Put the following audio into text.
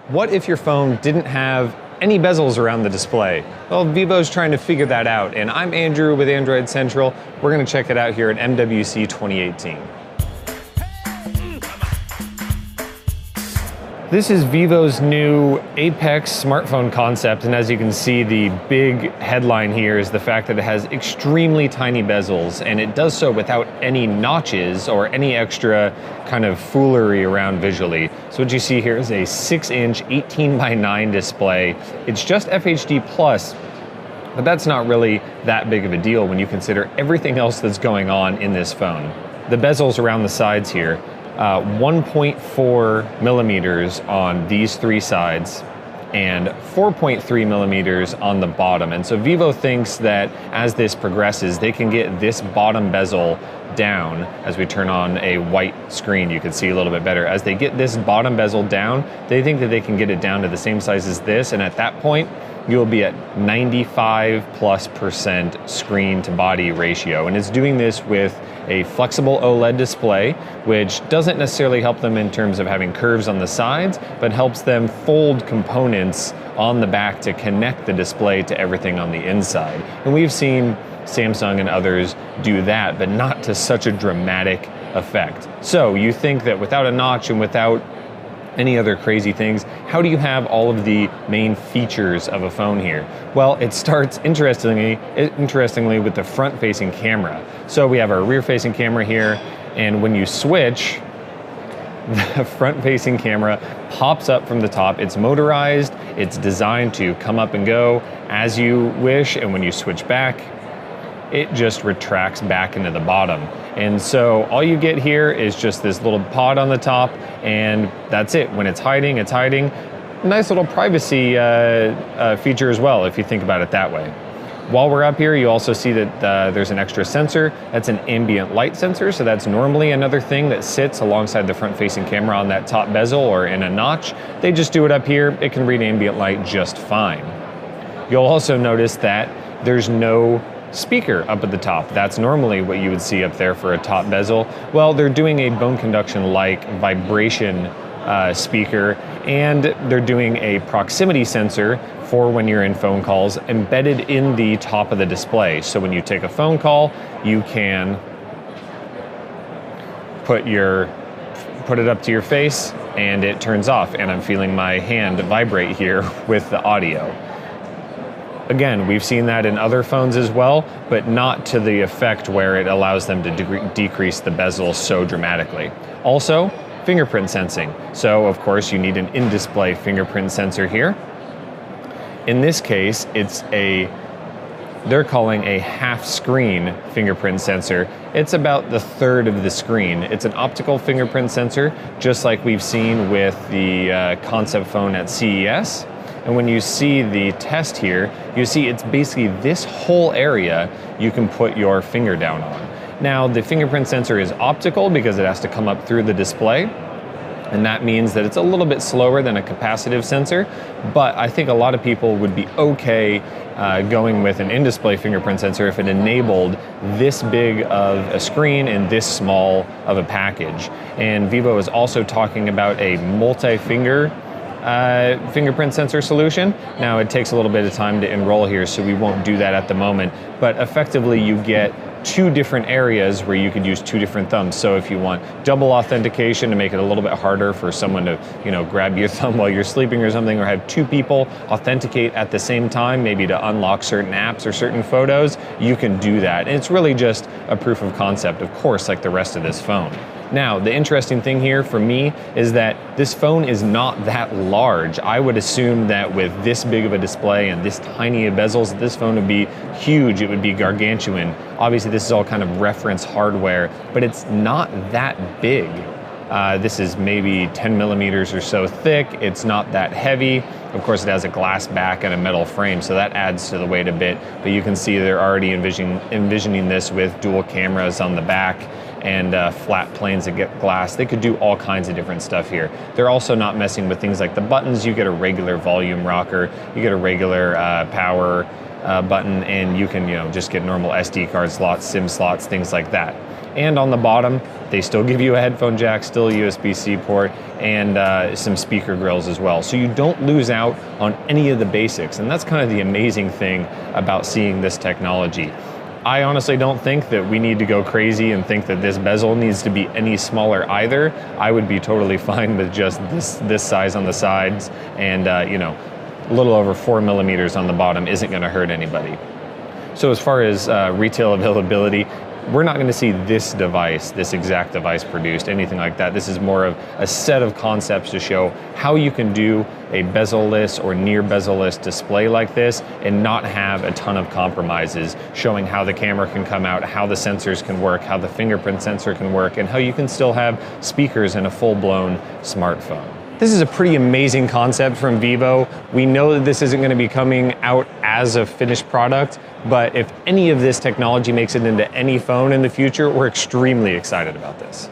What if your phone didn't have any bezels around the display? Well, Vivo's trying to figure that out, and I'm Andrew with Android Central. We're going to check it out here at MWC 2018. This is Vivo's new Apex smartphone concept, and as you can see, the big headline here is the fact that it has extremely tiny bezels, and it does so without any notches or any extra kind of foolery around visually. So what you see here is a 6-inch 18:9 display. It's just FHD+, but that's not really that big of a deal when you consider everything else that's going on in this phone. The bezels around the sides here, 1.4 millimeters on these three sides and 4.3 millimeters on the bottom. And so Vivo thinks that as this progresses, they can get this bottom bezel down. As we turn on a white screen, you can see a little bit better. As they get this bottom bezel down, they think that they can get it down to the same size as this. And at that point, you'll be at 95+% screen to body ratio. And it's doing this with a flexible OLED display, which doesn't necessarily help them in terms of having curves on the sides, but helps them fold components on the back to connect the display to everything on the inside. And we've seen Samsung and others do that, but not to such a dramatic effect. So you think that without a notch and without any other crazy things, how do you have all of the main features of a phone here? Well, it starts interestingly with the front-facing camera. So we have our rear-facing camera here, and when you switch, the front-facing camera pops up from the top. It's motorized, it's designed to come up and go as you wish, and when you switch back, it just retracts back into the bottom. And so all you get here is just this little pod on the top, and that's it. When it's hiding, it's hiding. Nice little privacy feature as well, if you think about it that way. While we're up here, you also see that there's an extra sensor. That's an ambient light sensor, so that's normally another thing that sits alongside the front-facing camera on that top bezel or in a notch. They just do it up here. It can read ambient light just fine. You'll also notice that there's no speaker up at the top. That's normally what you would see up there for a top bezel. Well, they're doing a bone conduction-like vibration speaker, and they're doing a proximity sensor for when you're in phone calls embedded in the top of the display. So when you take a phone call, you can put it up to your face and it turns off, and I'm feeling my hand vibrate here with the audio. Again, we've seen that in other phones as well, but not to the effect where it allows them to decrease the bezel so dramatically. Also, fingerprint sensing. So, of course, you need an in-display fingerprint sensor here. In this case, they're calling a half-screen fingerprint sensor. It's about the third of the screen. It's an optical fingerprint sensor, just like we've seen with the concept phone at CES. And when you see the test here, you see it's basically this whole area you can put your finger down on. Now, the fingerprint sensor is optical because it has to come up through the display, and that means that it's a little bit slower than a capacitive sensor, but I think a lot of people would be okay going with an in-display fingerprint sensor if it enabled this big of a screen and this small of a package. And Vivo is also talking about a multi-finger fingerprint sensor solution. Now, it takes a little bit of time to enroll here, so we won't do that at the moment, but effectively you get two different areas where you could use two different thumbs. So if you want double authentication to make it a little bit harder for someone to, grab your thumb while you're sleeping or something, or have two people authenticate at the same time, maybe to unlock certain apps or certain photos, you can do that. And it's really just a proof of concept, of course, like the rest of this phone. Now, the interesting thing here for me is that this phone is not that large. I would assume that with this big of a display and this tiny of bezels, this phone would be huge. It would be gargantuan. Obviously, this is all kind of reference hardware, but it's not that big. This is maybe 10 millimeters or so thick. It's not that heavy. Of course, it has a glass back and a metal frame, so that adds to the weight a bit. But you can see they're already envisioning this with dual cameras on the back and flat planes that get glass. They could do all kinds of different stuff here. They're also not messing with things like the buttons. You get a regular volume rocker, you get a regular power button, and you can just get normal SD card slots, SIM slots, things like that. And on the bottom, they still give you a headphone jack, still a USB-C port, and some speaker grills as well. So you don't lose out on any of the basics. And that's kind of the amazing thing about seeing this technology. I honestly don't think that we need to go crazy and think that this bezel needs to be any smaller either. I would be totally fine with just this size on the sides, and you know, a little over 4 millimeters on the bottom isn't going to hurt anybody. So as far as retail availability, we're not going to see this device, this exact device produced, anything like that. This is more of a set of concepts to show how you can do a bezel-less or near bezel-less display like this and not have a ton of compromises, showing how the camera can come out, how the sensors can work, how the fingerprint sensor can work, and how you can still have speakers in a full-blown smartphone. This is a pretty amazing concept from Vivo. We know that this isn't going to be coming out as a finished product, but if any of this technology makes it into any phone in the future, we're extremely excited about this.